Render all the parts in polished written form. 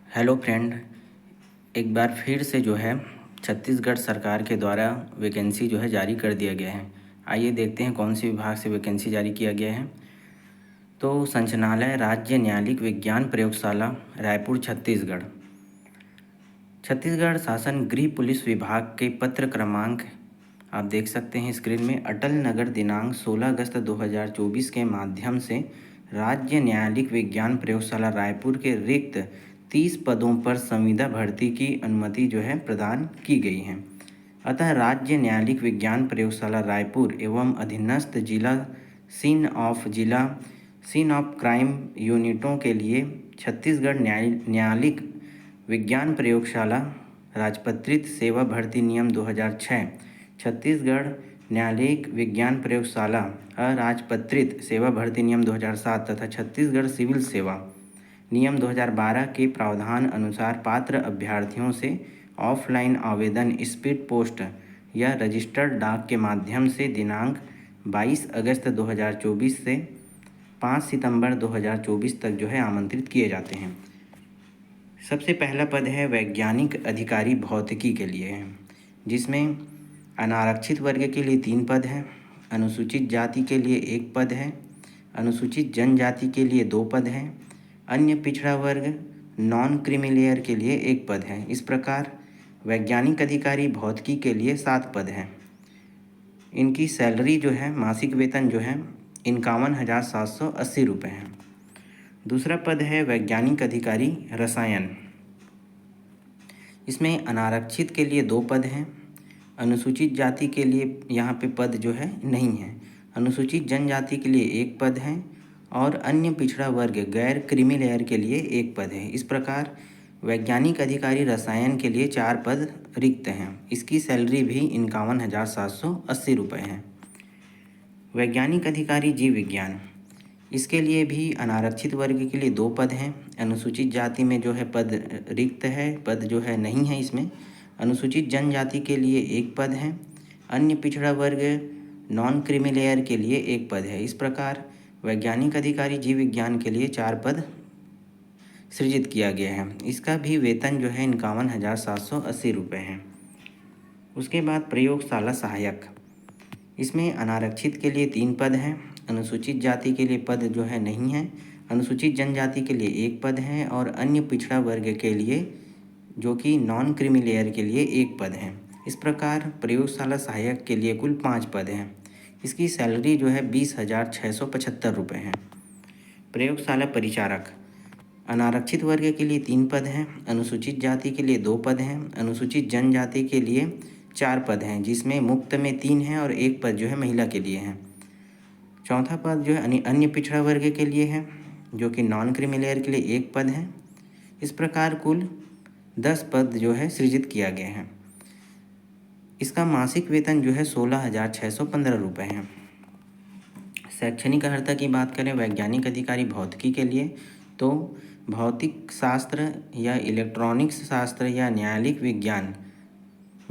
Hello friend. एक बार फिर से जो है छत्तीसगढ़ सरकार के द्वारा वैकेंसी जो है जारी कर दिया गया है। आइए देखते हैं कौन से विभाग से वैकेंसी जारी किया गया है। तो संचालनालय राज्य न्यायालयिक विज्ञान प्रयोगशाला रायपुर छत्तीसगढ़। छत्तीसगढ़ शासन गृह पुलिस विभाग के पत्र क्रमांक आप देख सकते हैं स्क्रीन में। अटल नगर दिनांक 16 अगस्त 2024 के माध्यम से राज्य न्यायालयिक विज्ञान प्रयोगशाला रायपुर के रिक्त 30 पदों पर संविदा भर्ती की अनुमति जो है प्रदान की गई है। अतः राज्य न्यायालयिक विज्ञान प्रयोगशाला रायपुर एवं अधीनस्थ जिला सीन ऑफ क्राइम यूनिटों के लिए छत्तीसगढ़ न्यायालयिक विज्ञान प्रयोगशाला राजपत्रित सेवा भर्ती नियम 2006, छत्तीसगढ़ न्यायालयिक विज्ञान प्रयोगशाला अराजपत्रित सेवा भर्ती नियम 2007 तथा छत्तीसगढ़ सिविल सेवा नियम 2012 के प्रावधान अनुसार पात्र अभ्यर्थियों से ऑफलाइन आवेदन स्पीड पोस्ट या रजिस्टर्ड डाक के माध्यम से दिनांक 22 अगस्त 2024 से 5 सितंबर 2024 तक जो है आमंत्रित किए जाते हैं। सबसे पहला पद है वैज्ञानिक अधिकारी भौतिकी के लिए है, जिसमें अनारक्षित वर्ग के लिए 3 पद हैं, अनुसूचित जाति के लिए 1 पद है, अनुसूचित जनजाति के लिए 2 पद हैं, अन्य पिछड़ा वर्ग नॉन क्रीमी लेयर के लिए 1 पद है। इस प्रकार वैज्ञानिक अधिकारी भौतिकी के लिए 7 पद हैं। इनकी सैलरी जो है मासिक वेतन जो है 51,780 रुपये है। दूसरा पद है वैज्ञानिक अधिकारी रसायन। इसमें अनारक्षित के लिए 2 पद हैं, अनुसूचित जाति के लिए यहाँ पे पद जो है नहीं है, अनुसूचित जनजाति के लिए 1 पद है और अन्य पिछड़ा वर्ग गैर क्रीमी लेयर के लिए 1 पद है। इस प्रकार वैज्ञानिक अधिकारी रसायन के लिए 4 पद रिक्त हैं। इसकी सैलरी भी 51,780 रुपये है। वैज्ञानिक अधिकारी जीव विज्ञान, इसके लिए भी अनारक्षित वर्ग के लिए 2 पद हैं, अनुसूचित जाति में जो है पद रिक्त है, पद जो है नहीं है इसमें, अनुसूचित जनजाति के लिए 1 पद है, अन्य पिछड़ा वर्ग नॉन क्रीमी लेयर के लिए 1 पद है। इस प्रकार वैज्ञानिक अधिकारी जीव विज्ञान के लिए 4 पद सृजित किया गया है। इसका भी वेतन जो है 51,780 रुपये है। उसके बाद प्रयोगशाला सहायक, इसमें अनारक्षित के लिए 3 पद हैं, अनुसूचित जाति के लिए पद जो है नहीं है, अनुसूचित जनजाति के लिए 1 पद है और अन्य पिछड़ा वर्ग के लिए जो कि नॉन क्रीमी लेयर के लिए 1 पद है। इस प्रकार प्रयोगशाला सहायक के लिए कुल 5 पद हैं। इसकी सैलरी जो है 20,675 रुपये है। प्रयोगशाला परिचारक, अनारक्षित वर्ग के लिए 3 पद हैं, अनुसूचित जाति के लिए 2 पद हैं, अनुसूचित जनजाति के लिए 4 पद हैं, जिसमें मुक्त में 3 हैं और 1 पद जो है महिला के लिए है। चौथा पद जो है अन्य पिछड़ा वर्ग के लिए है, जो कि नॉन क्रीमी लेयर के लिए 1 पद है। इस प्रकार कुल 10 पद जो है सृजित किया गया है। इसका मासिक वेतन जो है 16,615 रुपये है। शैक्षणिक अर्हता की बात करें वैज्ञानिक अधिकारी भौतिकी के लिए, तो भौतिक शास्त्र या इलेक्ट्रॉनिक्स शास्त्र या न्यायालयिक विज्ञान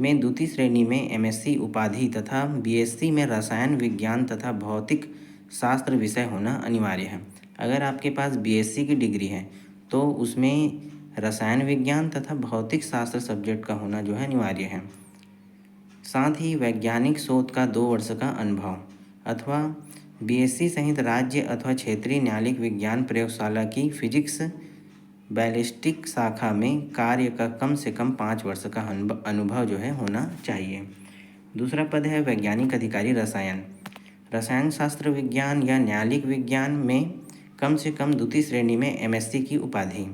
में द्वितीय श्रेणी में MSc उपाधि तथा BSc में रसायन विज्ञान तथा भौतिक शास्त्र विषय होना अनिवार्य है। अगर आपके पास BSc की डिग्री है तो उसमें रसायन विज्ञान तथा भौतिक शास्त्र सब्जेक्ट का होना जो है अनिवार्य है। साथ ही वैज्ञानिक शोध का 2 वर्ष का अनुभव अथवा BSc सहित राज्य अथवा क्षेत्रीय न्यायालयिक विज्ञान प्रयोगशाला की फिजिक्स बैलिस्टिक शाखा में कार्य का कम से कम 5 वर्ष का अनुभव जो है होना चाहिए। दूसरा पद है वैज्ञानिक अधिकारी रसायन। रसायन शास्त्र विज्ञान या न्यायालयिक विज्ञान में कम से कम द्वितीय श्रेणी में MSc की उपाधि,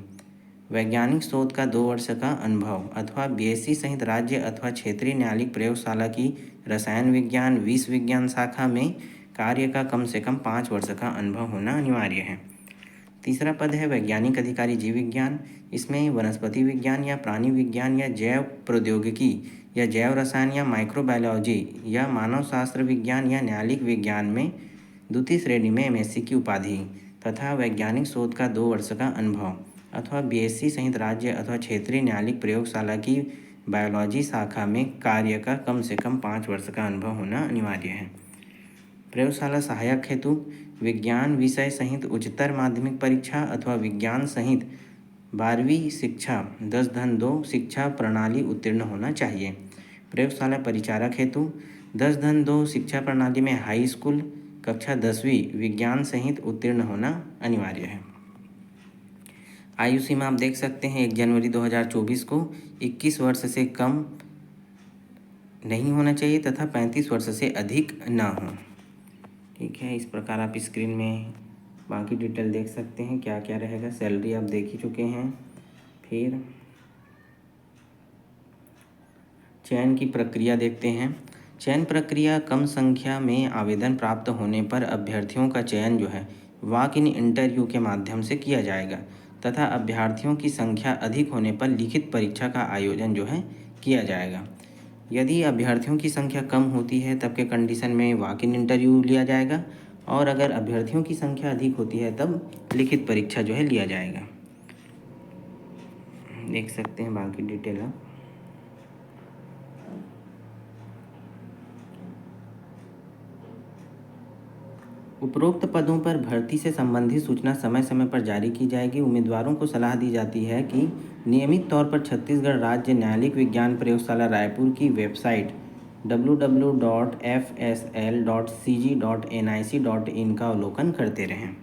वैज्ञानिक शोध का 2 वर्ष का अनुभव अथवा BSc सहित राज्य अथवा क्षेत्रीय न्यायालयिक प्रयोगशाला की रसायन विज्ञान विष विज्ञान शाखा में कार्य का कम से कम 5 वर्ष का अनुभव होना अनिवार्य है। तीसरा पद है वैज्ञानिक अधिकारी जीव विज्ञान। इसमें वनस्पति विज्ञान या प्राणी विज्ञान या जैव प्रौद्योगिकी या जैव रसायन या माइक्रोबायोलॉजी या मानव शास्त्र विज्ञान या न्यायालयिक विज्ञान में द्वितीय श्रेणी में MSc की उपाधि तथा वैज्ञानिक शोध का 2 वर्ष का अनुभव अथवा BSc सहित राज्य अथवा क्षेत्रीय न्यायालयिक प्रयोगशाला की बायोलॉजी शाखा में कार्य का कम से कम 5 वर्ष का अनुभव होना अनिवार्य है। प्रयोगशाला सहायक हेतु विज्ञान विषय सहित उच्चतर माध्यमिक परीक्षा अथवा विज्ञान सहित 12वीं शिक्षा 10-2 शिक्षा प्रणाली उत्तीर्ण होना चाहिए। प्रयोगशाला परिचारक हेतु 10-2 शिक्षा प्रणाली में हाई स्कूल कक्षा 10वीं विज्ञान सहित उत्तीर्ण होना अनिवार्य है। आयु सीमा आप देख सकते हैं 1 जनवरी 2024 को 21 वर्ष से कम नहीं होना चाहिए तथा 35 वर्ष से अधिक ना हो। ठीक है, इस प्रकार आप स्क्रीन में बाकी डिटेल देख सकते हैं क्या क्या रहेगा। सैलरी आप देख ही चुके हैं। फिर चयन की प्रक्रिया देखते हैं। चयन प्रक्रिया कम संख्या में आवेदन प्राप्त होने पर अभ्यर्थियों का चयन जो है वॉक इन इंटरव्यू के माध्यम से किया जाएगा तथा अभ्यर्थियों की संख्या अधिक होने पर लिखित परीक्षा का आयोजन जो है किया जाएगा। यदि अभ्यर्थियों की संख्या कम होती है तब के कंडीशन में वॉक इन इंटरव्यू लिया जाएगा और अगर अभ्यर्थियों की संख्या अधिक होती है तब लिखित परीक्षा जो है लिया जाएगा। देख सकते हैं बाकी डिटेल आप। उपरोक्त पदों पर भर्ती से संबंधित सूचना समय समय पर जारी की जाएगी। उम्मीदवारों को सलाह दी जाती है कि नियमित तौर पर छत्तीसगढ़ राज्य न्यायालयिक विज्ञान प्रयोगशाला रायपुर की वेबसाइट www.fsl.cg.nic.in का अवलोकन करते रहें।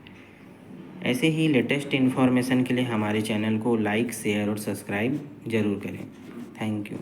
ऐसे ही लेटेस्ट इन्फॉर्मेशन के लिए हमारे चैनल को लाइक, शेयर और सब्सक्राइब जरूर करें। Thank you.